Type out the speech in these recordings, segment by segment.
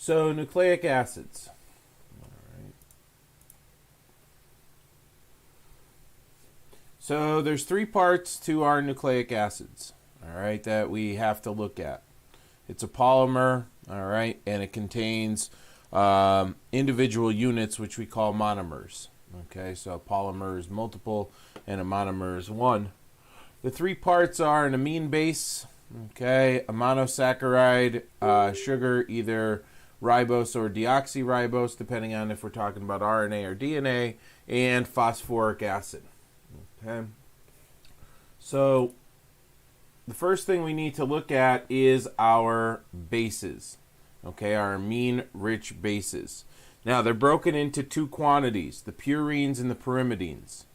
So nucleic acids. All right. So there's three parts to our nucleic acids, all right, that we have to look at. It's a polymer, all right, and it contains individual units, which we call monomers. Okay, so a polymer is multiple and a monomer is one. The three parts are an amine base, okay, a monosaccharide, sugar, either ribose or deoxyribose, depending on if we're talking about RNA or DNA, and phosphoric acid. Okay, so the first thing we need to look at is our bases, okay, our amine-rich bases. Now, they're broken into two quantities, the purines and the pyrimidines.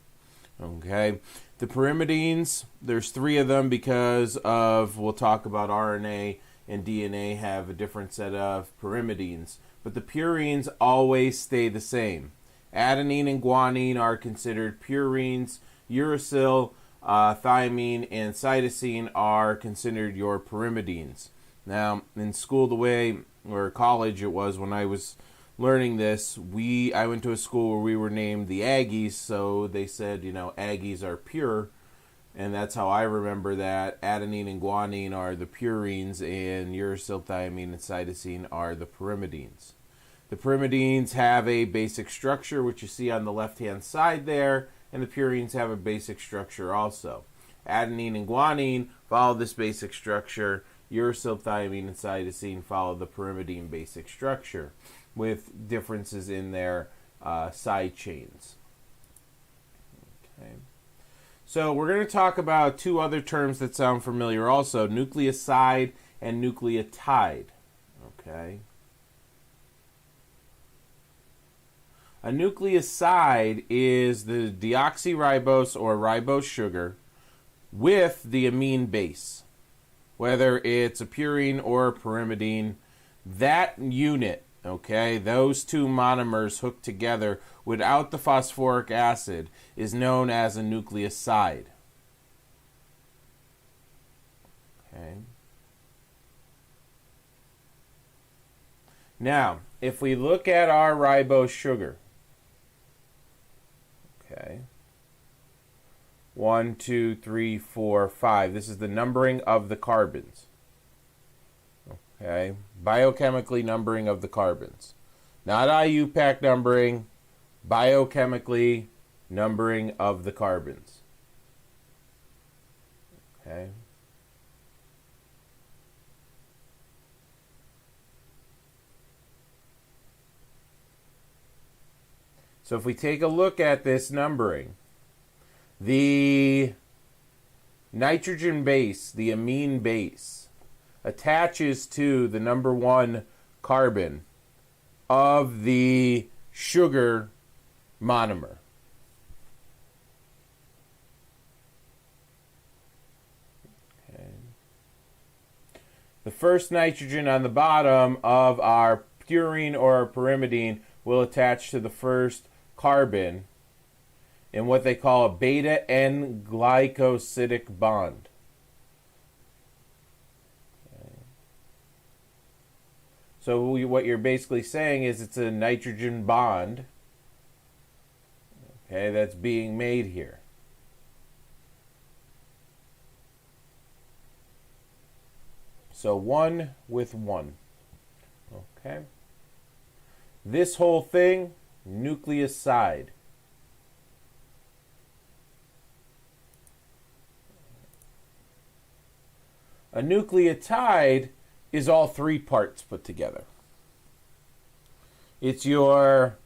Okay, the pyrimidines, there's three of them because of, we'll talk about RNA and DNA have a different set of pyrimidines, but the purines always stay the same. Adenine and guanine are considered purines. Uracil, thiamine, and cytosine are considered your pyrimidines. Now, in school, the way, or college it was when I was learning this, I went to a school where we were named the Aggies, so they said, Aggies are pure, and that's how I remember that. Adenine and guanine are the purines, and uracil, thiamine, and cytosine are the pyrimidines. The pyrimidines have a basic structure, which you see on the left-hand side there, and the purines have a basic structure also. Adenine and guanine follow this basic structure. Uracil, thiamine, and cytosine follow the pyrimidine basic structure, with differences in their side chains. Okay. So we're going to talk about two other terms that sound familiar also, nucleoside and nucleotide. Okay. A nucleoside is the deoxyribose or ribose sugar with the amine base. Whether it's a purine or a pyrimidine, that unit, okay, those two monomers hooked together without the phosphoric acid is known as a nucleoside. Okay. Now, if we look at our ribose sugar, okay, 1, 2, 3, 4, 5. This is the numbering of the carbons. Okay, biochemically numbering of the carbons. Not IUPAC numbering, biochemically numbering of the carbons. Okay. So if we take a look at this numbering, the nitrogen base, the amine base, attaches to the number one carbon of the sugar monomer. Okay. The first nitrogen on the bottom of our purine or pyrimidine will attach to the first carbon in what they call a beta N glycosidic bond. Okay. So what you're basically saying is it's a nitrogen bond, okay, that's being made here. So 1 with 1. Okay. This whole thing, nucleoside. A nucleotide is all three parts put together. It's your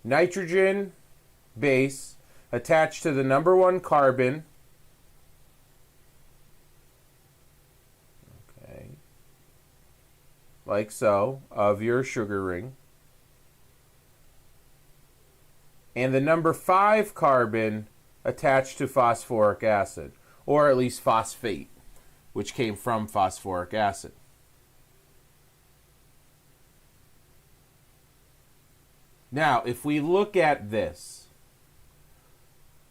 nitrogen base attached to the number one carbon. Okay. Like so, of your sugar ring. And the number 5 carbon attached to phosphoric acid, or at least phosphate, which came from phosphoric acid. Now, if we look at this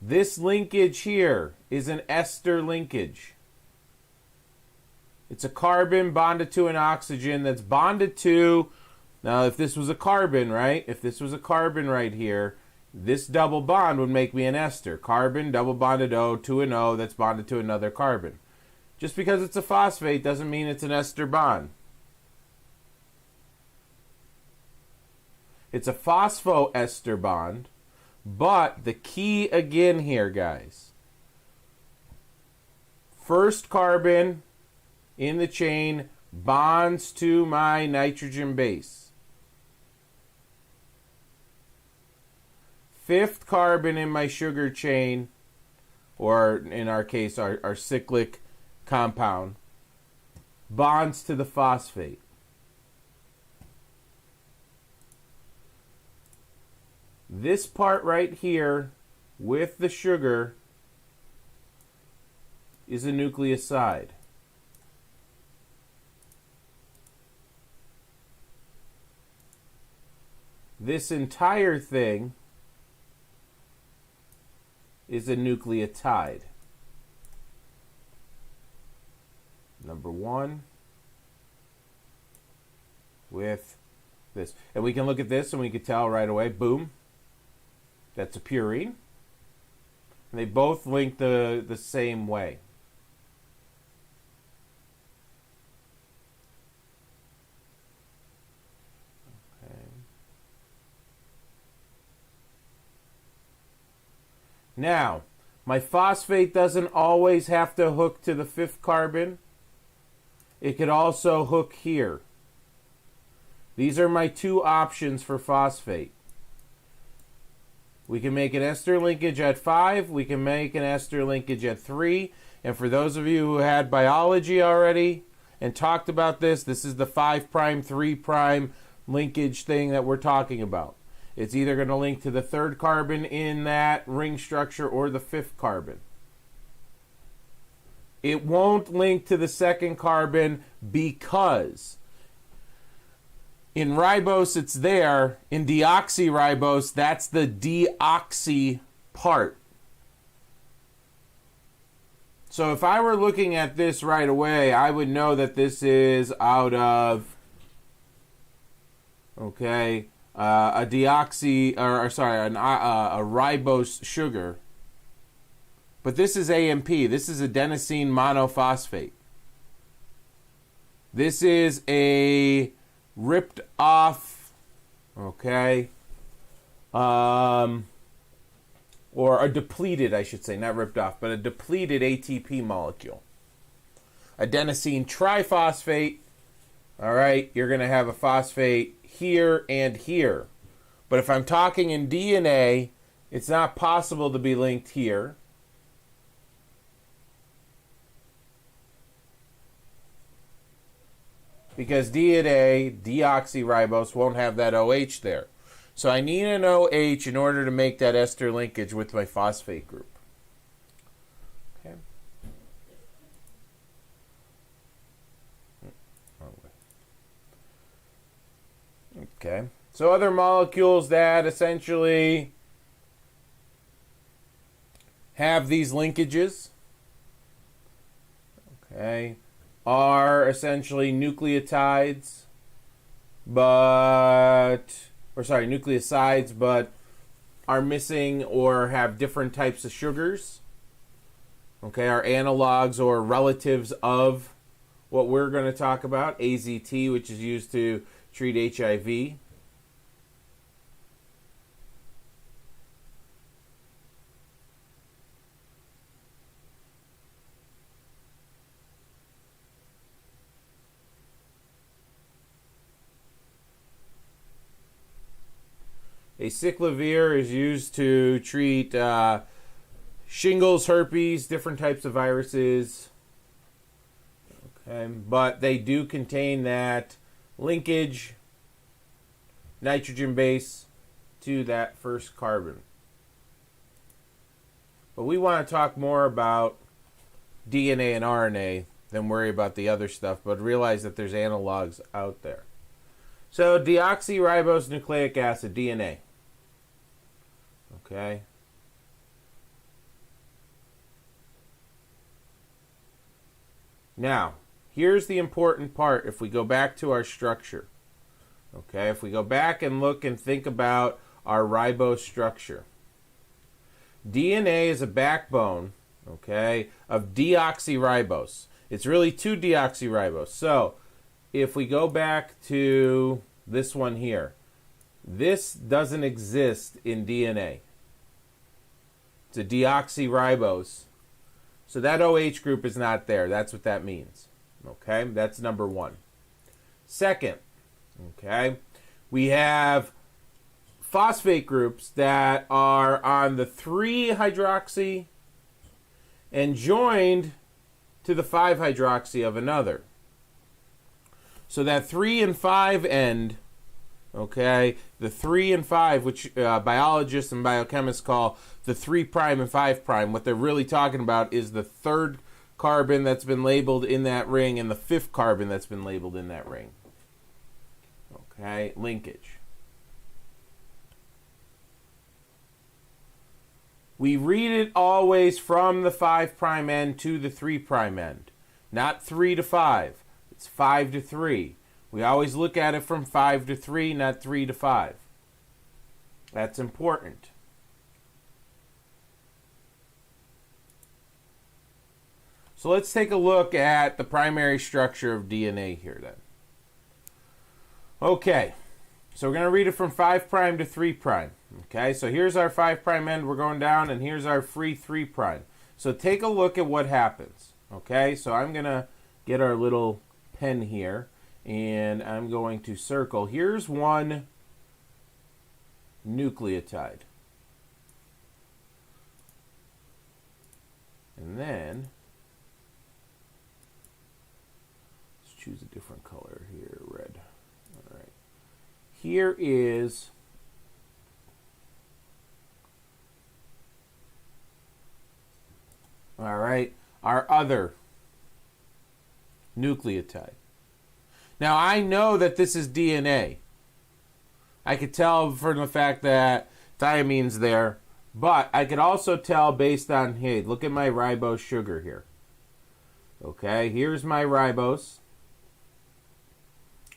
linkage here is an ester linkage. It's a carbon bonded to an oxygen that's bonded to Now, if this was a carbon, right? If this was a carbon right here, this double bond would make me an ester. Carbon, double bonded O to an O that's bonded to another carbon. Just because it's a phosphate doesn't mean it's an ester bond. It's a phosphoester bond, but the key again here, guys. First carbon in the chain bonds to my nitrogen base. Fifth carbon in my sugar chain, or in our case, our cyclic compound, bonds to the phosphate. This part right here with the sugar is a nucleoside. This entire thing is a nucleotide. Number one with this. And we can look at this and we can tell right away, boom, that's a purine. And they both link the same way. Okay. Now, my phosphate doesn't always have to hook to the fifth carbon. It could also hook here. These are my two options for phosphate. We can make an ester linkage at 5. We can make an ester linkage at 3. And for those of you who had biology already and talked about this, this is the 5', 3' linkage thing that we're talking about. It's either going to link to the third carbon in that ring structure or the fifth carbon. It won't link to the second carbon because in ribose it's there. In deoxyribose, that's the deoxy part. So if I were looking at this right away, I would know that this is out of, okay, a deoxy, or sorry, a ribose sugar. But this is AMP. This is adenosine monophosphate. This is a ripped off, okay, or a depleted, I should say, not ripped off, but a depleted ATP molecule. Adenosine triphosphate, all right, you're going to have a phosphate here and here. But if I'm talking in DNA, it's not possible to be linked here. Because DNA, deoxyribose, won't have that OH there. So I need an OH in order to make that ester linkage with my phosphate group. Okay. Okay. So other molecules that essentially have these linkages, okay, are essentially nucleotides, nucleosides, but are missing or have different types of sugars. Okay, are analogs or relatives of what we're going to talk about, AZT, which is used to treat HIV. Acyclovir is used to treat shingles, herpes, different types of viruses. Okay, but they do contain that linkage, nitrogen base, to that first carbon. But we want to talk more about DNA and RNA than worry about the other stuff, but realize that there's analogs out there. So deoxyribose nucleic acid, DNA. Okay. Now, here's the important part if we go back to our structure. Okay, if we go back and look and think about our ribose structure, DNA is a backbone, okay, of deoxyribose. It's really two deoxyribose. So if we go back to this one here, this doesn't exist in DNA. It's a deoxyribose. So that OH group is not there. That's what that means. Okay, that's number one. Second, okay, we have phosphate groups that are on the 3-hydroxy and joined to the 5-hydroxy of another. So that 3 and 5 end, okay, the 3 and 5, which biologists and biochemists call the 3' and 5', what they're really talking about is the 3rd carbon that's been labeled in that ring and the 5th carbon that's been labeled in that ring. Okay, linkage. We read it always from the 5' end to the 3' end. Not 3 to 5. It's 5 to 3. We always look at it from 5 to 3, not 3 to 5. That's important. So let's take a look at the primary structure of DNA here then. Okay, so we're going to read it from 5' to 3'. Okay, so here's our 5' end, we're going down, and here's our free 3'. So take a look at what happens. Okay, so I'm going to get our little pen here, and I'm going to circle. Here's one nucleotide. And then, let's choose a different color here, red. All right. Here is our other nucleotide. Now I know that this is DNA. I could tell from the fact that thiamine's there, but I could also tell based on, hey, look at my ribose sugar here. Okay, here's my ribose.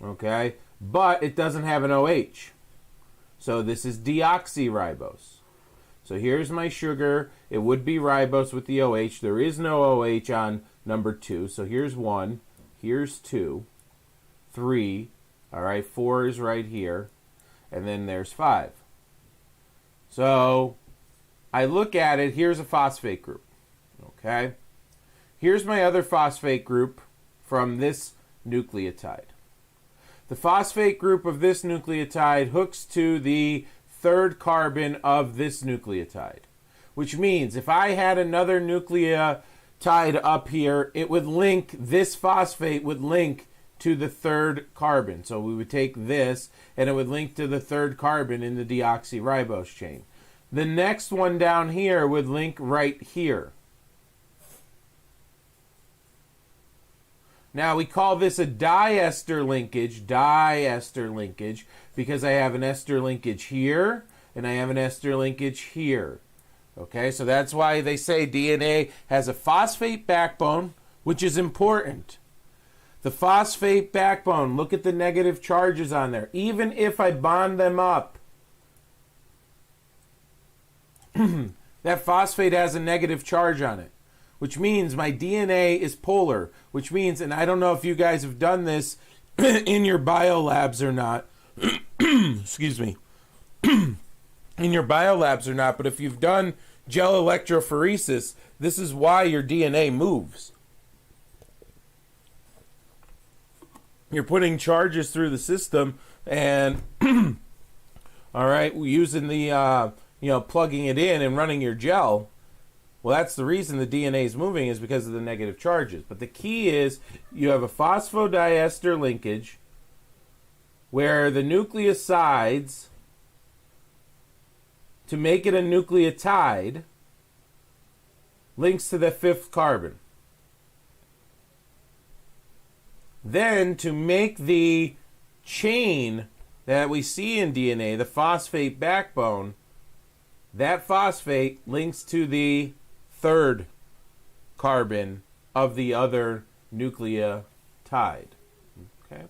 Okay, but it doesn't have an OH. So this is deoxyribose. So here's my sugar. It would be ribose with the OH. There is no OH on number 2. So here's 1. Here's 2. 3. All right, 4 is right here. And then there's 5. So I look at it. Here's a phosphate group. Okay. Here's my other phosphate group from this nucleotide. The phosphate group of this nucleotide hooks to the 3rd carbon of this nucleotide, which means if I had another nucleotide up here, it would link, this phosphate would link to the 3rd carbon. So we would take this and it would link to the 3rd carbon in the deoxyribose chain. The next one down here would link right here. Now we call this a diester linkage, because I have an ester linkage here and I have an ester linkage here. Okay, so that's why they say DNA has a phosphate backbone, which is important. The phosphate backbone, look at the negative charges on there. Even if I bond them up, that phosphate has a negative charge on it, which means my DNA is polar, which means, and I don't know if you guys have done this in your biolabs or not, excuse me, in your biolabs or not, but if you've done gel electrophoresis, this is why your DNA moves. You're putting charges through the system, and all right, using the plugging it in and running your gel. Well, that's the reason the DNA is moving, is because of the negative charges. But the key is you have a phosphodiester linkage where the nucleosides, to make it a nucleotide, links to the 5th carbon. Then to make the chain that we see in DNA, the phosphate backbone, that phosphate links to the 3rd carbon of the other nucleotide. Okay.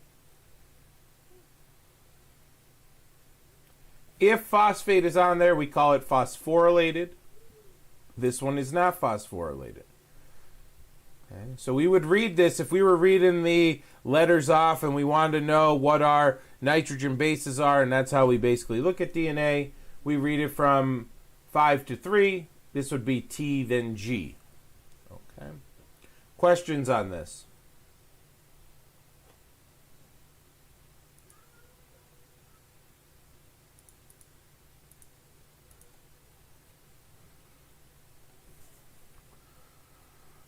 If phosphate is on there, we call it phosphorylated. This one is not phosphorylated. Okay? So we would read this if we were reading the letters off and we wanted to know what our nitrogen bases are, and that's how we basically look at DNA. We read it from 5 to 3. This would be T, then G. Okay. Questions on this?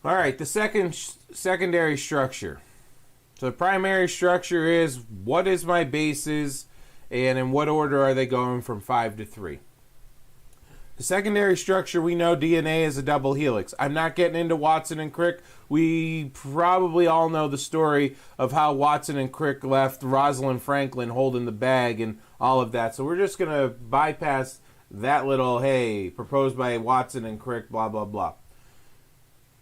All right, the secondary structure. So the primary structure is what is my bases and in what order are they going from 5 to 3. The secondary structure, we know DNA is a double helix. I'm not getting into Watson and Crick. We probably all know the story of how Watson and Crick left Rosalind Franklin holding the bag and all of that. So we're just going to bypass that little, hey, proposed by Watson and Crick, blah, blah, blah.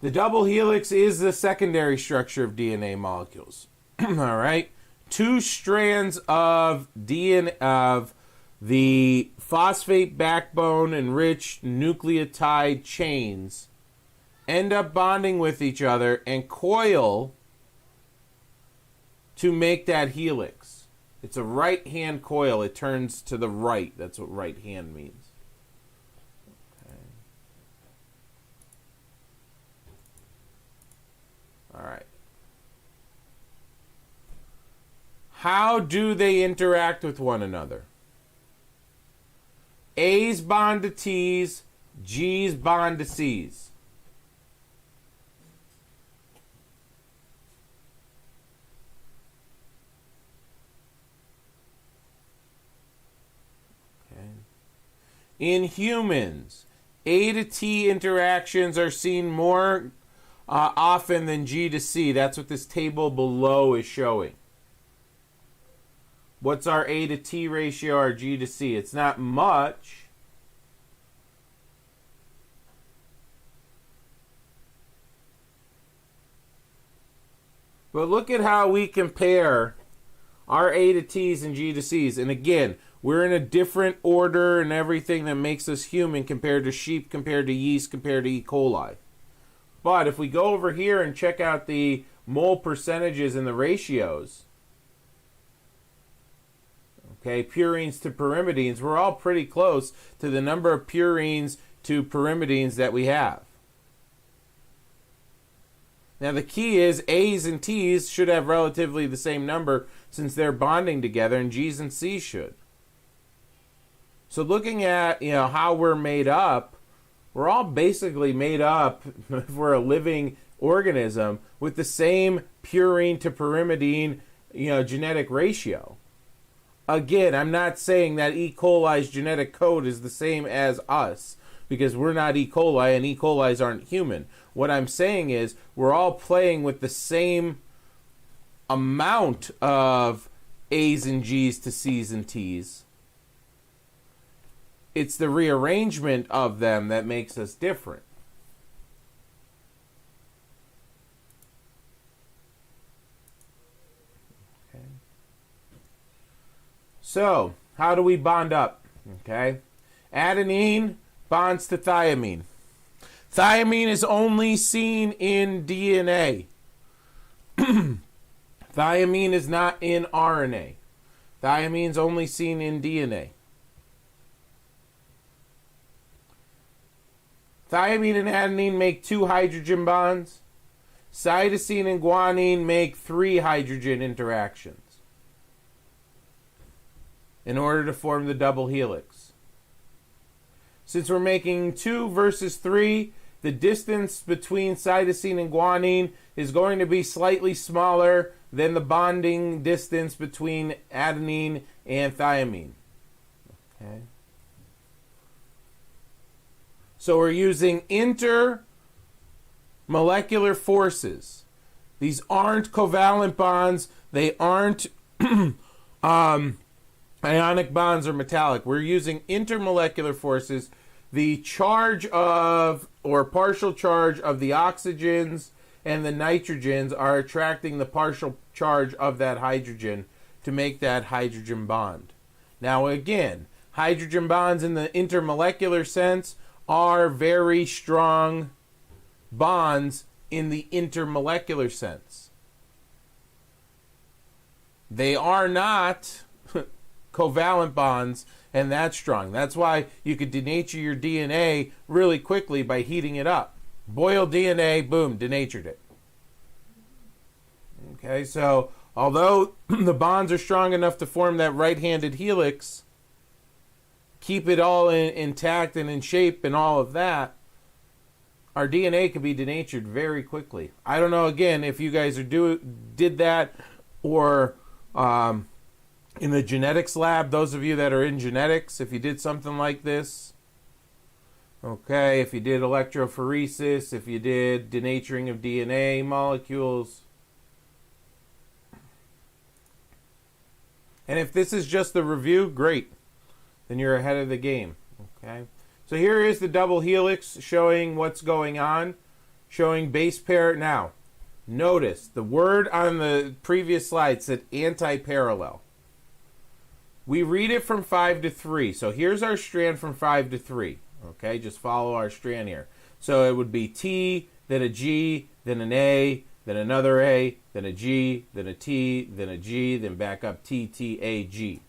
The double helix is the secondary structure of DNA molecules. All right? 2 strands of DNA of the phosphate backbone enriched nucleotide chains end up bonding with each other and coil to make that helix. It's a right-hand coil. It turns to the right. That's what right hand means. All right. How do they interact with one another? A's bond to T's, G's bond to C's. Okay. In humans, A to T interactions are seen more often than G to C. That's what this table below is showing. What's our A to T ratio, our G to C? It's not much. But look at how we compare our A to T's and G to C's. And again, we're in a different order and everything that makes us human compared to sheep, compared to yeast, compared to E. coli. But if we go over here and check out the mole percentages and the ratios, okay, purines to pyrimidines, we're all pretty close to the number of purines to pyrimidines that we have. Now the key is A's and T's should have relatively the same number since they're bonding together, and G's and C's should. So looking at, how we're made up, we're all basically made up, if we're a living organism, with the same purine to pyrimidine, genetic ratio. Again, I'm not saying that E. coli's genetic code is the same as us, because we're not E. coli and E. coli's aren't human. What I'm saying is we're all playing with the same amount of A's and G's to C's and T's. It's the rearrangement of them that makes us different. Okay. So, how do we bond up? Okay. Adenine bonds to thymine. Thymine is only seen in DNA. Thymine is not in RNA. Thymine is only seen in DNA. Thymine and adenine make 2 hydrogen bonds. Cytosine and guanine make 3 hydrogen interactions in order to form the double helix. Since we're making 2 versus 3, the distance between cytosine and guanine is going to be slightly smaller than the bonding distance between adenine and thymine. Okay. So we're using intermolecular forces. These aren't covalent bonds. They aren't ionic bonds or metallic. We're using intermolecular forces. The charge of, or partial charge of the oxygens and the nitrogens are attracting the partial charge of that hydrogen to make that hydrogen bond. Now again, Hydrogen bonds in the intermolecular sense are very strong bonds in the intermolecular sense. They are not covalent bonds and that strong. That's why you could denature your DNA really quickly by heating it up. Boil DNA, boom, denatured it. Okay, so although the bonds are strong enough to form that right-handed helix, keep it all intact and in shape and all of that, our DNA can be denatured very quickly. I don't know, again, if you guys did that or in the genetics lab, those of you that are in genetics, if you did something like this, okay, if you did electrophoresis, if you did denaturing of DNA molecules, and if this is just the review, great. Then you're ahead of the game, okay? So here is the double helix showing what's going on, showing base pair. Now, notice the word on the previous slide said anti-parallel. We read it from 5 to 3. So here's our strand from 5 to 3. Okay, just follow our strand here. So it would be T, then a G, then an A, then another A, then a G, then a T, then a G, then back up T, T, A, G.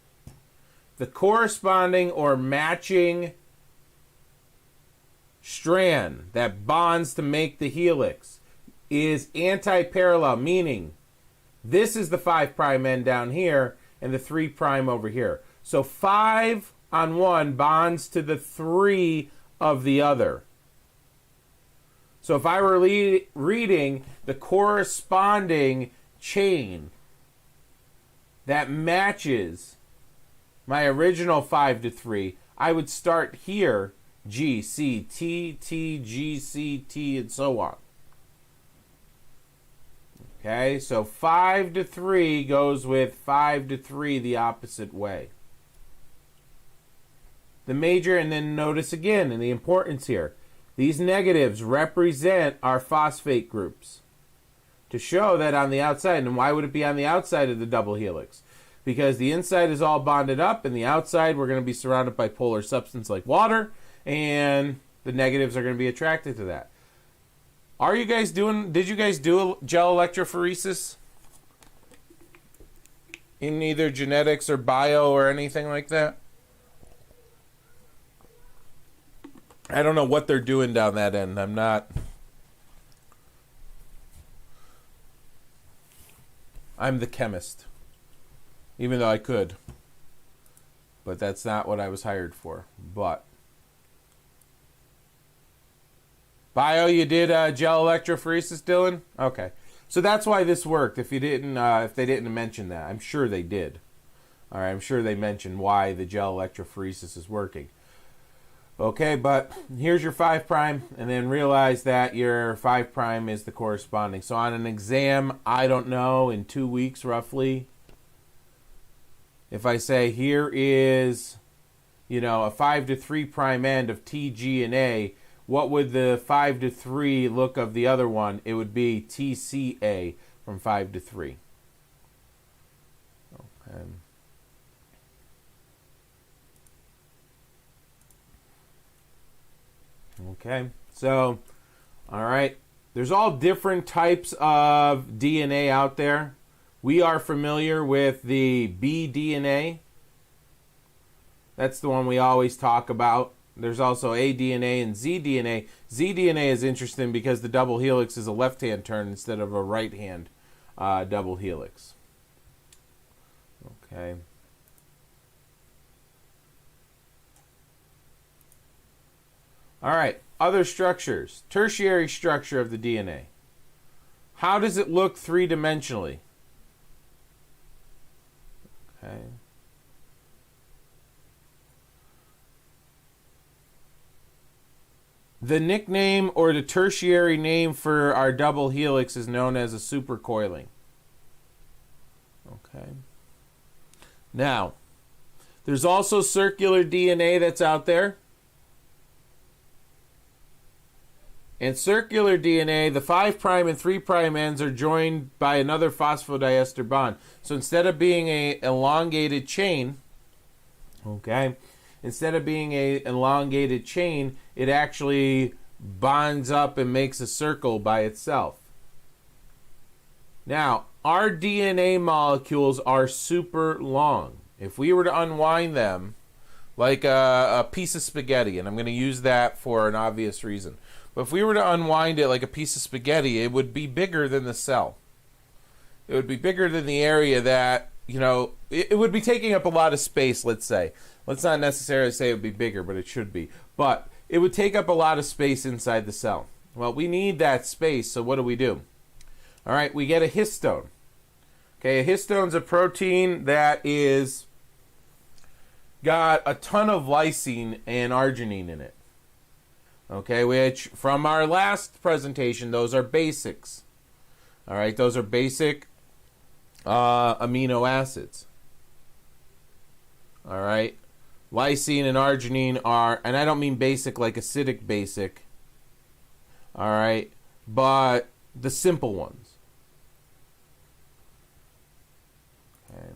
The corresponding or matching strand that bonds to make the helix is anti-parallel, meaning this is the 5' end down here and the 3' over here. So 5 on one bonds to the 3 of the other. So if I were reading the corresponding chain that matches my original 5 to 3, I would start here, G, C, T, T, G, C, T, and so on. Okay, so 5 to 3 goes with 5 to 3 the opposite way. The major, and then notice again, and the importance here, these negatives represent our phosphate groups to show that on the outside. And why would it be on the outside of the double helix? Because the inside is all bonded up, and the outside we're going to be surrounded by polar substance like water, and the negatives are going to be attracted to that. Did you guys do a gel electrophoresis in either genetics or bio or anything like that? I don't know what they're doing down that end. I'm the chemist. Even though I could. But that's not what I was hired for. But bio, you did gel electrophoresis, Dylan? Okay. So that's why this worked. If they didn't mention that. I'm sure they did. All right, I'm sure they mentioned why the gel electrophoresis is working. Okay, but here's your 5', and then realize that your 5' is the corresponding. So on an exam, I don't know, in 2 weeks roughly, if I say here is, a 5 to 3' end of T, G, and A, what would the 5 to 3 look of the other one? It would be TCA from 5 to 3. Okay. Okay, so, all right, there's all different types of DNA out there. We are familiar with the B DNA. That's the one we always talk about. There's also A DNA and Z DNA. Z DNA is interesting because the double helix is a left-hand turn instead of a right-hand double helix. Okay. All right, other structures. Tertiary structure of the DNA. How does it look three-dimensionally? Okay. The nickname or the tertiary name for our double helix is known as a supercoiling. Okay. Now, there's also circular DNA that's out there. In circular DNA, the 5' and 3' ends are joined by another phosphodiester bond. So instead of being an elongated chain, okay, instead of being an elongated chain, it actually bonds up and makes a circle by itself. Now, our DNA molecules are super long. If we were to unwind them like a piece of spaghetti, and I'm going to use that for an obvious reason, but if we were to unwind it like a piece of spaghetti, it would be bigger than the cell. It would be bigger than the area that, it would be taking up a lot of space, let's say. Let's not necessarily say it would be bigger, but it should be. But it would take up a lot of space inside the cell. Well, we need that space, so what do? All right, we get a histone. Okay, a histone's a protein that is got a ton of lysine and arginine in it. Okay, which from our last presentation, those are basics. All right, those are basic amino acids. All right, lysine and arginine are, and I don't mean basic like acidic basic. All right, but the simple ones. Okay.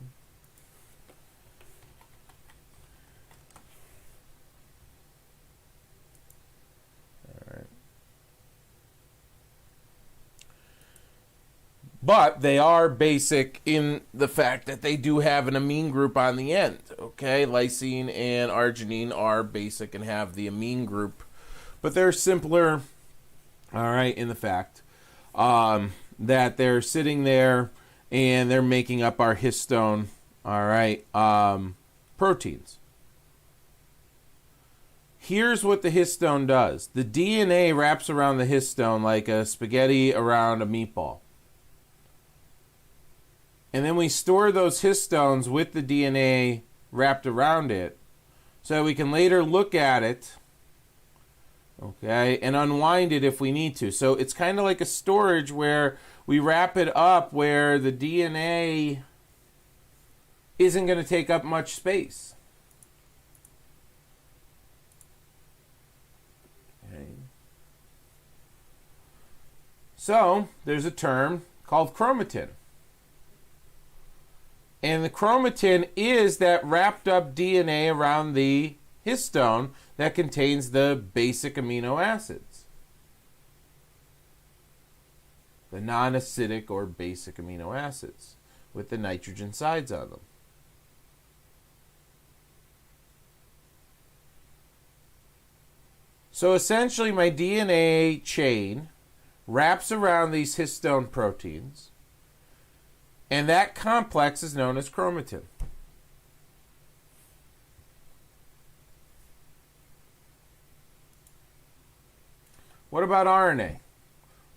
But they are basic in the fact that they do have an amine group on the end. Okay, lysine and arginine are basic and have the amine group, but they're simpler. All right, in the fact that they're sitting there and they're making up our histone. All right, proteins. Here's what the histone does. The DNA wraps around the histone like a spaghetti around a meatball. And then we store those histones with the DNA wrapped around it so we can later look at it, okay, and unwind it if we need to. So it's kind of like a storage where we wrap it up where the DNA isn't going to take up much space. Okay. So there's a term called chromatin. And the chromatin is that wrapped up DNA around the histone that contains the basic amino acids. The non-acidic or basic amino acids with the nitrogen sides on them. So essentially my DNA chain wraps around these histone proteins, and that complex is known as chromatin. What about RNA?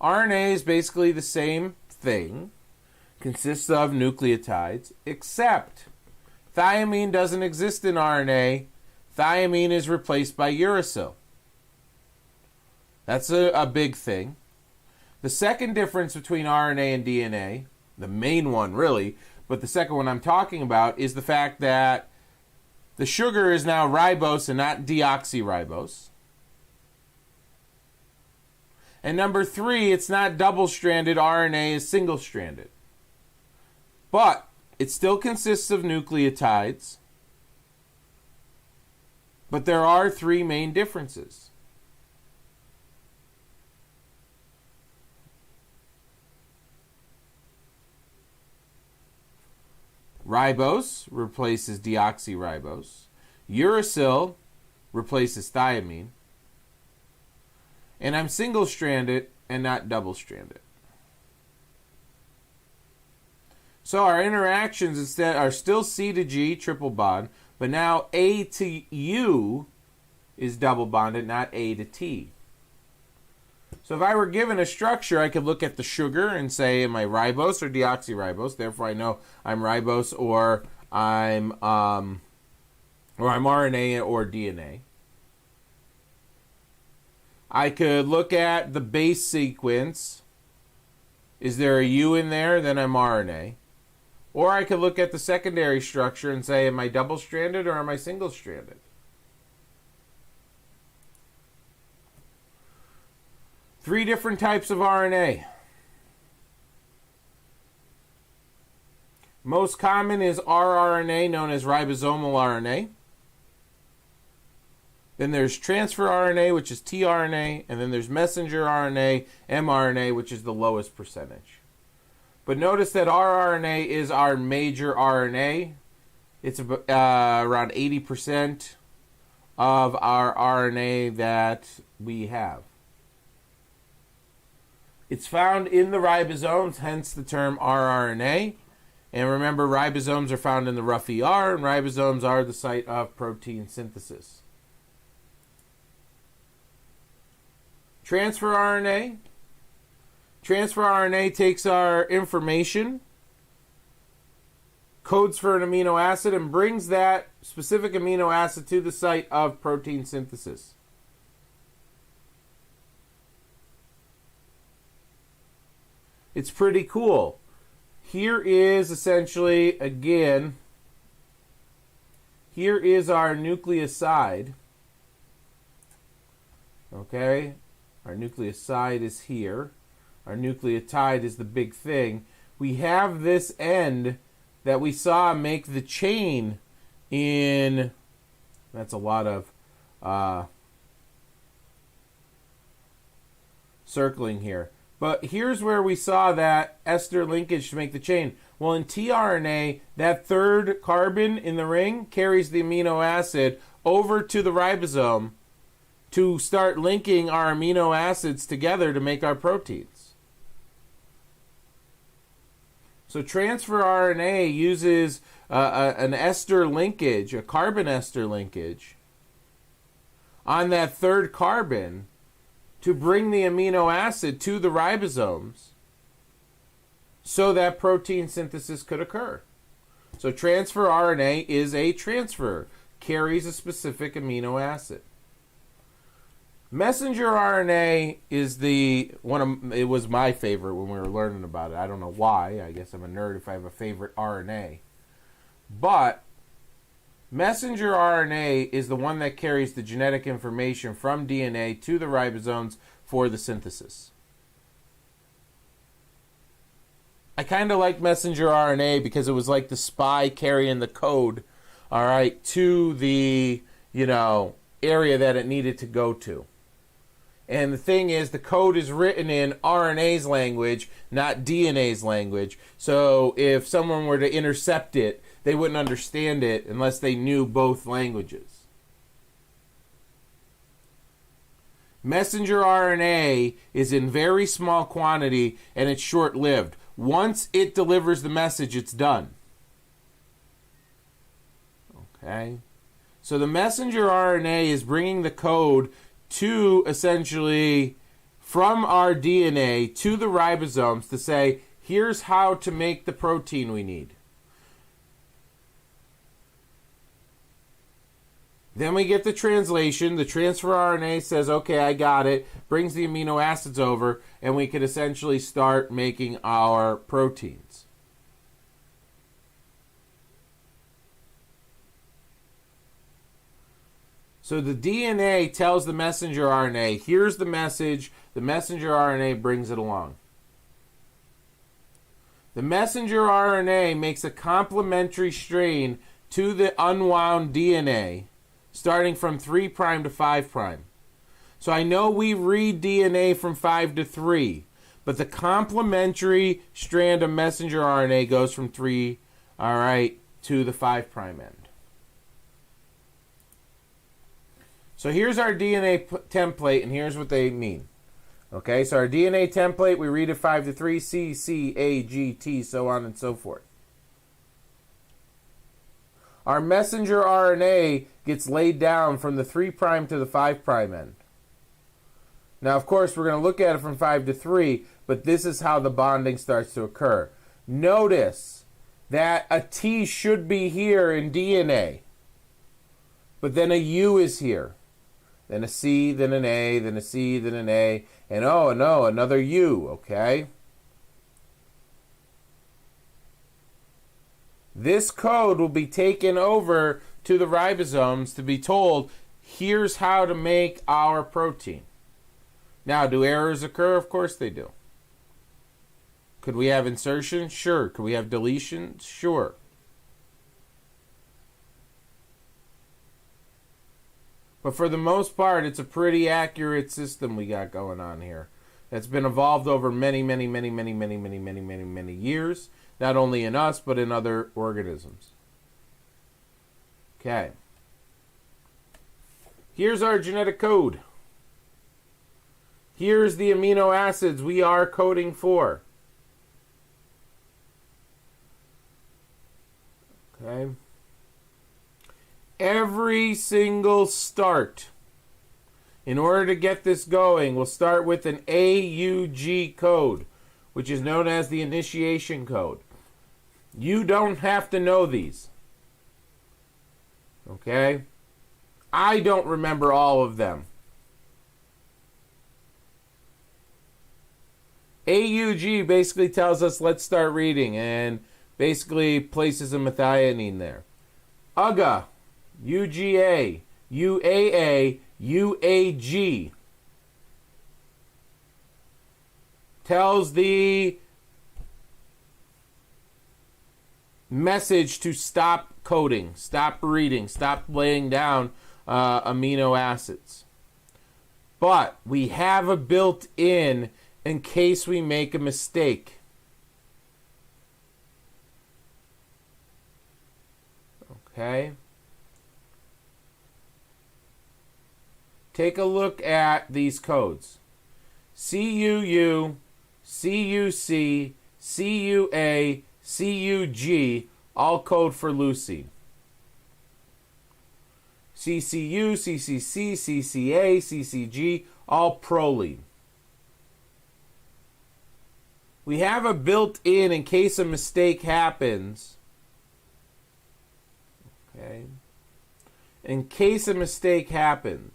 RNA is basically the same thing, consists of nucleotides, except thiamine doesn't exist in RNA. Thiamine is replaced by uracil. That's a big thing. The second difference between RNA and DNA, the main one really, but the second one I'm talking about is the fact that the sugar is now ribose and not deoxyribose. And number 3, it's not double-stranded, RNA is single-stranded. But it still consists of nucleotides, but there are 3 main differences. Ribose replaces deoxyribose. Uracil replaces thiamine. And I'm single-stranded and not double-stranded. So our interactions instead are still C to G, triple bond, but now A to U is double bonded, not A to T. So if I were given a structure, I could look at the sugar and say, am I ribose or deoxyribose? Therefore, I know I'm ribose or I'm RNA or DNA. I could look at the base sequence. Is there a U in there? Then I'm RNA. Or I could look at the secondary structure and say, am I double-stranded or am I single-stranded? Three different types of RNA. Most common is rRNA, known as ribosomal RNA. Then there's transfer RNA, which is tRNA, and then there's messenger RNA, mRNA, which is the lowest percentage. But notice that our RNA is our major RNA. It's around 80% of our RNA that we have. It's found in the ribosomes, hence the term rRNA. And remember, ribosomes are found in the rough ER, and ribosomes are the site of protein synthesis. Transfer RNA. Transfer RNA takes our information, codes for an amino acid, and brings that specific amino acid to the site of protein synthesis. It's pretty cool. Here is essentially, again, here is our nucleoside. Okay? Our nucleoside is here. Our nucleotide is the big thing. We have this end that we saw make the chain in, that's a lot of circling here. But here's where we saw that ester linkage to make the chain. Well, in tRNA, that third carbon in the ring carries the amino acid over to the ribosome to start linking our amino acids together to make our proteins. So transfer RNA uses an ester linkage, a carbon ester linkage, on that third carbon to bring the amino acid to the ribosomes so that protein synthesis could occur. So transfer RNA is a transfer, carries a specific amino acid. Messenger RNA is it was my favorite when we were learning about it. I don't know why. I guess I'm a nerd if I have a favorite RNA. But messenger RNA is the one that carries the genetic information from DNA to the ribosomes for the synthesis. I kind of like messenger RNA because it was like the spy carrying the code, all right, to the, area that it needed to go to. And the thing is, the code is written in RNA's language, not DNA's language. So if someone were to intercept it, they wouldn't understand it unless they knew both languages. Messenger RNA is in very small quantity and it's short-lived. Once it delivers the message, it's done. Okay? So the messenger RNA is bringing the code to essentially from our DNA to the ribosomes to say, here's how to make the protein we need. Then we get the translation. The transfer RNA says, okay, I got it, brings the amino acids over, and we can essentially start making our proteins. So the DNA tells the messenger RNA, here's the message. The messenger RNA brings it along. The messenger RNA makes a complementary strain to the unwound DNA, starting from 3' to 5'. So I know we read DNA from 5 to 3, but the complementary strand of messenger RNA goes from 3, to the 5' end. So here's our DNA template, and here's what they mean. Okay, so our DNA template, we read it 5 to 3, C, C, A, G, T, so on and so forth. Our messenger RNA gets laid down from the 3' to the 5' end. Now, of course, we're going to look at it from 5 to 3, but this is how the bonding starts to occur. Notice that a T should be here in DNA, but then a U is here. Then a C, then an A, then a C, then an A, and oh no, another U, okay? This code will be taken over to the ribosomes to be told, here's how to make our protein. Now, do errors occur? Of course they do. Could we have insertion? Sure. Could we have deletion? Sure. But for the most part, it's a pretty accurate system we got going on here. That's been evolved over many years, not only in us, but in other organisms. Okay. Here's our genetic code. Here's the amino acids we are coding for. Okay. Every single start, in order to get this going, we'll start with an AUG code, which is known as the initiation code. You don't have to know these. Okay? I don't remember all of them. AUG basically tells us let's start reading and basically places a methionine there. UGA, UGA, UAA, UAG tells the message to stop coding, stop reading, stop laying down amino acids. But we have a built-in case we make a mistake. Okay. Take a look at these codes. CUU, CUC, CUA, CUG, all code for leucine. CCU, CCC, CCA, CCG, all proline. We have a built-in case a mistake happens. Okay. In case a mistake happens,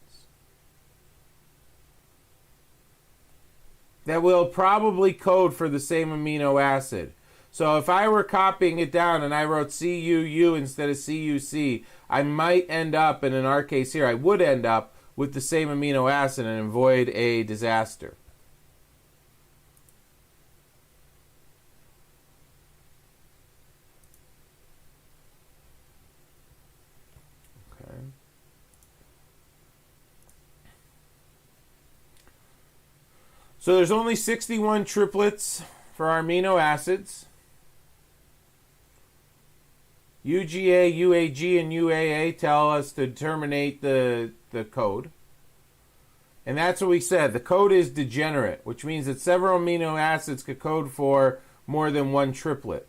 that will probably code for the same amino acid. So if I were copying it down and I wrote CUU instead of CUC, I might end up, and in our case here, I would end up with the same amino acid and avoid a disaster. Okay. So there's only 61 triplets for our amino acids. UGA, UAG, and UAA tell us to terminate the code. And that's what we said. The code is degenerate, which means that several amino acids could code for more than one triplet.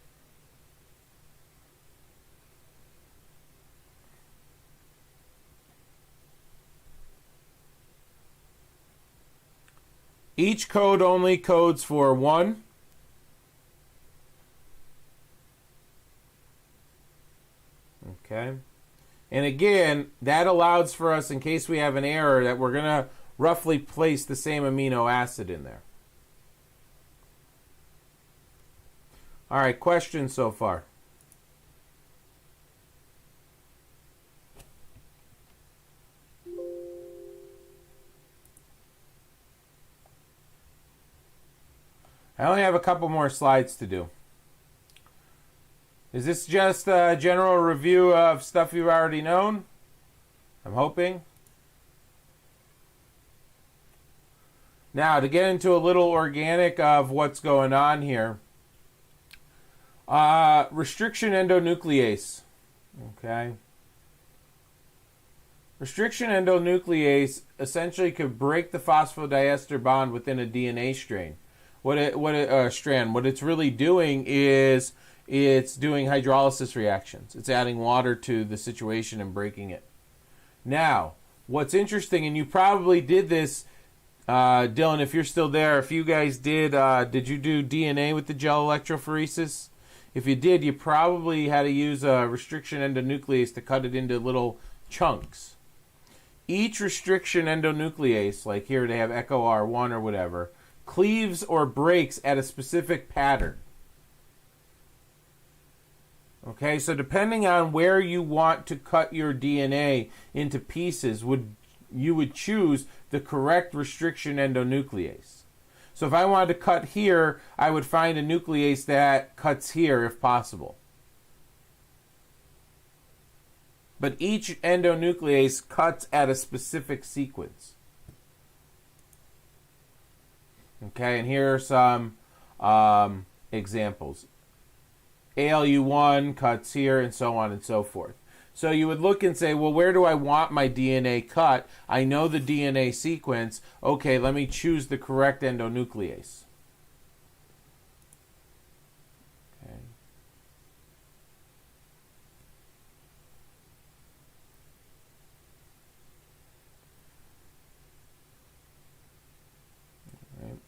Each code only codes for one. Okay. And again, that allows for us, in case we have an error, that we're going to roughly place the same amino acid in there. All right, questions so far? I only have a couple more slides to do. Is this just a general review of stuff you've already known? I'm hoping. Now, to get into a little organic of what's going on here. Restriction endonuclease. Okay. Restriction endonuclease essentially could break the phosphodiester bond within a DNA strand. What it's really doing is it's doing hydrolysis reactions. It's adding water to the situation and breaking it. Now, what's interesting, and you probably did this, Dylan, if you're still there, if you guys did you do DNA with the gel electrophoresis? If you did, you probably had to use a restriction endonuclease to cut it into little chunks. Each restriction endonuclease, like here they have Echo R1 or whatever, cleaves or breaks at a specific pattern. Okay, so depending on where you want to cut your DNA into pieces, you would choose the correct restriction endonuclease. So if I wanted to cut here, I would find a nuclease that cuts here if possible. But each endonuclease cuts at a specific sequence. Okay, and here are some examples. ALU1 cuts here, and so on and so forth. So you would look and say, well, where do I want my DNA cut? I know the DNA sequence. Okay, let me choose the correct endonuclease. Okay. All right.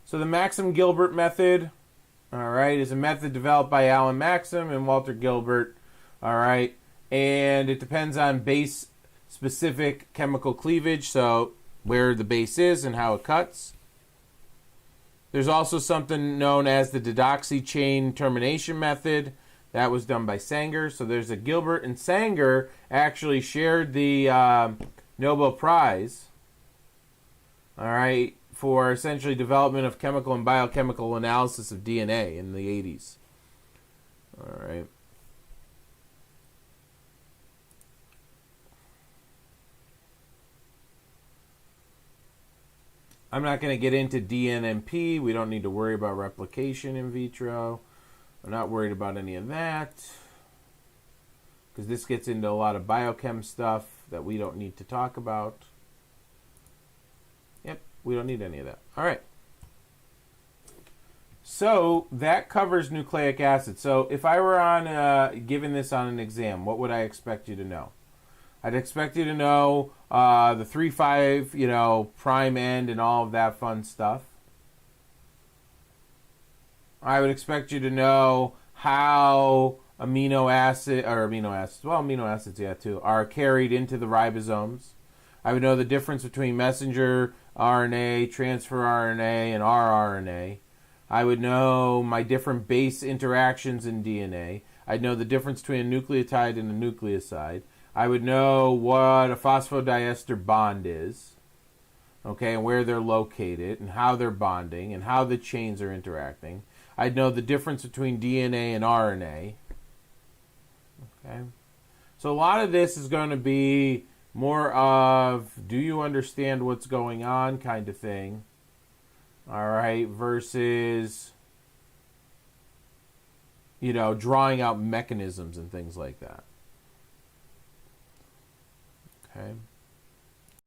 So the Maxim-Gilbert method, all right, is a method developed by Alan Maxim and Walter Gilbert, all right, and it depends on base-specific chemical cleavage, so where the base is and how it cuts. There's also something known as the didoxy chain termination method. That was done by Sanger. So there's a Gilbert, and Sanger actually shared the Nobel Prize, all right, for essentially development of chemical and biochemical analysis of DNA in the 80s. All right. I'm not going to get into DNMP. We don't need to worry about replication in vitro. I'm not worried about any of that, because this gets into a lot of biochem stuff that we don't need to talk about. Yep, we don't need any of that. All right. So that covers nucleic acid. So if I were on giving this on an exam, what would I expect you to know? I'd expect you to know the 3,5, prime end and all of that fun stuff. I would expect you to know how amino acids, yeah, too, are carried into the ribosomes. I would know the difference between messenger RNA, transfer RNA, and rRNA. I would know my different base interactions in DNA. I'd know the difference between a nucleotide and a nucleoside. I would know what a phosphodiester bond is, okay, and where they're located, and how they're bonding, and how the chains are interacting. I'd know the difference between DNA and RNA. Okay, so a lot of this is going to be more of, do you understand what's going on kind of thing, all right, versus, drawing out mechanisms and things like that. Okay.